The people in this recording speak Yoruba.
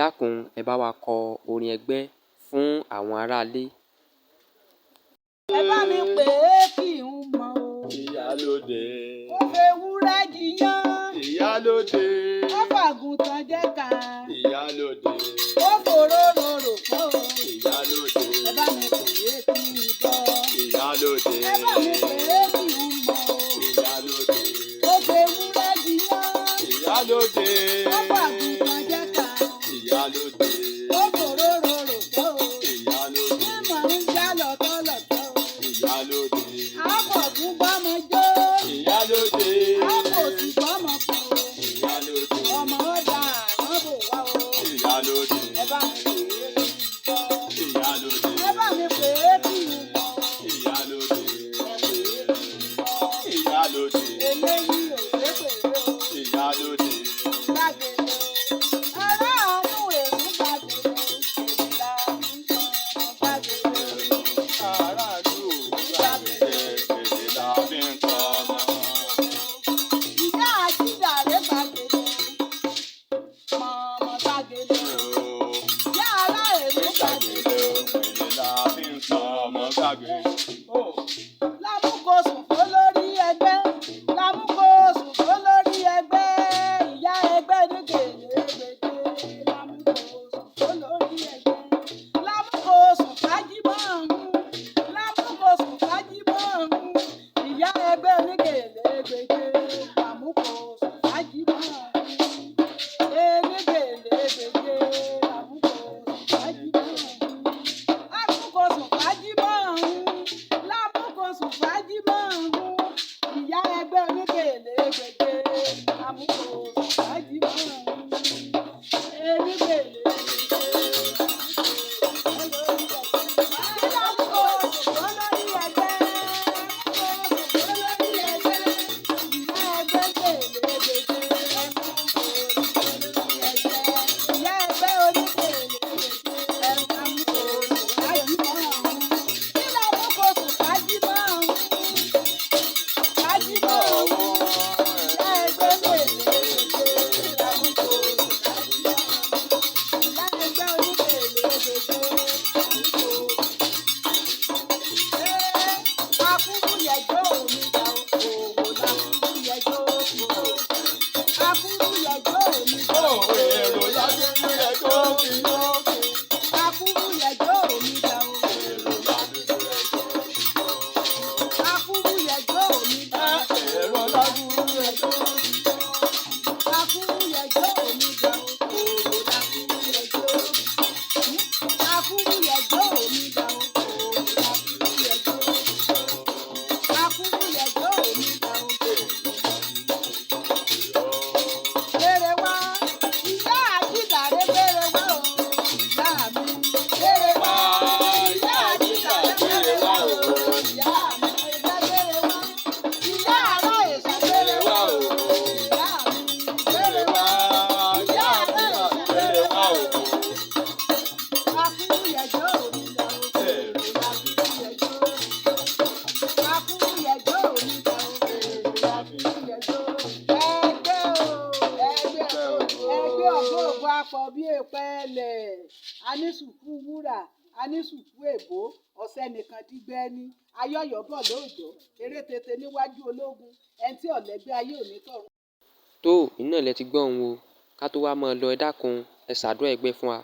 dákun ẹ bá wa kọ orin ẹgbẹ́ fún àwọn aráalé. Ẹ bá mi pè é kí n mọ̀ o. Ìyálóde. Ó fewúrẹ́ jiyán. Ìyálóde. Ó fàgùntàn jẹ́ka. Ìyálóde. Ó fòróró rò pọ̀ o. Ìyálóde. Ẹ bá mi pè é kí n gbọ́. Ìyálóde. Ẹ bá mi pè é kí n mọ̀ o. Ìyálóde. Ó fewúrẹ́ jiyán. Ìyálóde. Ó fàgùntàn jẹ́ka. Ìyálóde. Ó fòróró rò pọ̀ o. Ìyálóde. Bí mò ń já lọ́tọ́lọ́tọ́ o. Ìyálóde. Àbọ̀dún bọ́mọ jó. Ìyálóde. Àbòsí bọ́mọ pọ̀ o. Ìyálóde. Ọmọ ọ̀dà àwọn bò wá o. Ìyálóde. Ẹ bá mi pè é kí n gbọ́. Ìyálóde. Ẹ bá mi pè é kí n mọ̀ o. Ìyálóde. Ẹ pè é kí n gbọ́. Ìyálóde. Eléyìí ò ṣe pèrè o. Ìyálóde. Gbàgede o. Ará àánú èrú gbàgede o. Èmi la ń sọ gbàgede o. Aráàlú gbàgede gbèdé la fi ń kọ́ ọmọ. Ìyá àjíjàre gbàgede o. Mọ̀mọ́ gbàgede o. Ìyá ará èrú gbàgede o. Gbèdé la fi ń kọ́ ọmọ gbàgede. Lámúkosùn fó lórí ẹgbẹ́. Lámúkosùn fó lórí ẹgbẹ́. Ìyá ẹgbẹ́ ní gèlè gbèdé. Lámúkosùn fó lórí ẹgbẹ́. Lámúkosùn fájímọ̀ ọ̀hún. Lámúkosùn fájímọ̀ ọ̀hún. Ìyá ẹgbẹ́ ní gèlè gbèdé. Lámúkosùn fájímọ̀ ọ̀hún. Ní gèlè gbèdé. Lámúkosùn fájímọ̀ ọ̀hún. Lámúkosùn fájímọ̀ ọ̀hún. Lámúkosùn fájímọ̀ ọ̀hún. Ìyá ẹgbẹ́ onígèlè gbèdé. Lámúkosùn fájímọ̀ ọ̀hún. Onígèlè gbèdé. Lámúkosùn fó lórí ẹgbẹ́. Lámúkosùn fó lórí ẹgbẹ́. Ìyá ẹgbẹ́ gèlè gbèdé. Lámúkosùn fó lórí ẹgbẹ́. Ìyá ẹgbẹ́ onígèlè gbèdé. Lámúkosùn fájímọ̀ ọ̀hún. Kí lámúkosùn fájímọ̀ ọ̀hún. Fájímọ̀ ọ̀hún. Ìyá ẹgbẹ́ gèlè gbèdé. Lámúkosùn fájímọ̀ ọ̀hún. Ìyá ẹgbẹ́ onígèlè gbèdé. Akúrú yẹjọ́ omi dà o, òwò lakúrú yẹjọ́ òfò. Akúrú yẹjọ́ omi dà o, Èrò lágbègbè rẹ̀ tó fi lókè. akúrú yẹjọ́ omi dà o. Èrò lágbègbè rẹ̀ tó fi lókè. Akúrú yẹjọ́ omi dà o. Èrò lágbègbè rẹ̀ tó fi lókè. Akúrú yẹjọ́ omi dà o, òwò lakúrú yẹjọ́. Akúrú yẹjọ́ omi dà o, òwò lakúrú yẹjọ́. Akúrú yẹjọ́ omi dà o, bèrè wá. Ìyá àjíjàre bèrè wá o. Ìyá mi bèrè wá. Ìyá àjíjàre bèrè wá o. Ìyá mi bèrè wá. Ìyá ará èso bèrè wá o. Ìyá mi bèrè wá. Ìyá ará èso bèrè wá o. Akúrú yẹjọ́ omi dà o. Èrò lakúrú yẹjọ́. Akúrú yẹjọ́ omi dà o. Èrò lakúrú yẹjọ́. Ẹgbẹ́ o. Ẹgbẹ́ ọ̀gbọ́n ògbó apọ̀ bí èpẹ́lẹ̀. A ní sùkú wúrà, a ní sùkú èbó, ọ̀sẹ̀ nìkan dígbẹ́ ní. Ayọ̀yọ̀ bọ̀ lóòjọ́, eré tètè níwájú ológun, ẹni tí ọ̀lẹ́gbẹ́ ayé ò ní tọ̀run. Tó iná lẹ ti gbọ́ òun o, ká tó wá máa lọ ẹ dákun ẹ ṣàdúrà ẹgbẹ́ fún wa.